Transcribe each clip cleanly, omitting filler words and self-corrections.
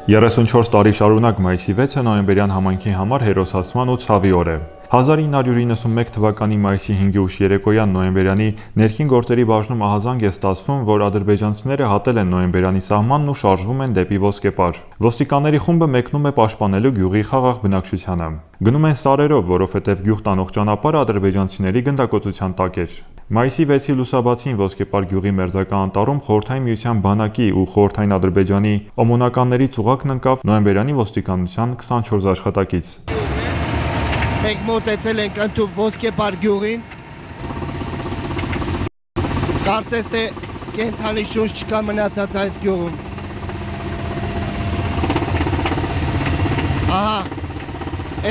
34 տարի շարունակ մայիսի 6-ը նոյեմբերյան համայնքի համար հերոսացման ու ցավի օր է։ 1991 թվականի մայիսի 5-ի ուշ երեկոյան նոյեմբերյանի ներքին գործերի բաժնում ահազանգ է ստացվում, որ ադրբեջանցիները հատել են նոյեմբերյանի սահմանն ու շարժվում են դեպի Ոսկեպար։ Ոստիկանների խումբը մեկնում է պաշտպանելու գյուղի խաղաղ բնակչությանը։ Գնում են սարերով, որովհետև գյուղ տանող ճանապարհը ադրբեջանցիների գնդակոծության տակ էր։ Մայիսի 6-ի լուսաբացին Ոսկեպար գյուղի մերձակա անտառում Խորհրդային Միության բանակի ու Խորհրդային Ադրբեջանի օմոնականների ծուղակն ընկավ նոյեմբերյանի ոստիկանության 24 աշխատակից։ Մենք մոտեցել ենք ընդհանուր Ոսկեպար գյուղին։ Կարծես թե կենդանի շունչ չկա մնացած այս գյուղում։ Ահա,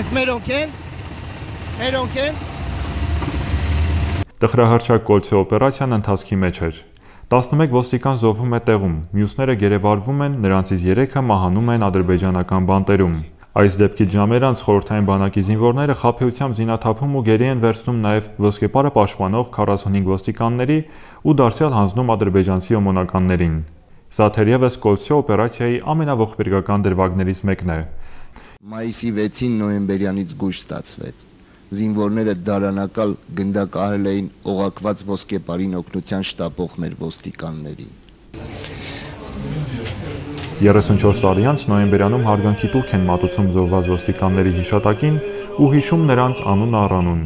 այս մերոնք են։ Տխրահարչակ կոլցի օպերացիան ընթացքի մեջ էր։ 11 ոստիկան զոհվում է տեղում, մյուսները գերեվարվում են, նրանցից 3-ը մահանում են ադրբեջանական բանտերում։ Այս դեպքից ժամեր անց խորհրդային բանակի զինվորները խաբեությամբ զինաթափում ու գերի են վերցնում նաև Ոսկեպարը պաշտպանող 45 ոստիկանների ու դարձյալ հանձնում ադրբեջանցի օմոնականներին։ Սա թերևս կոլցի օպերացիայի ամենաողբերգական դրվագներից մեկն է։ Մայիսի 6-ին նոյեմբերյանից գույժ ստացվեց։ Զինվորները դարանակալ գնդակահել էին օղակված Ոսկեպարին օգնության շտապող մեր ոստիկաններին։ 34 տարի անց նոյեմբերյանում հարգանքի տուրք են մատուցում զոհված ոստիկանների հիշատակին ու հիշում նրանց անուն առ անուն։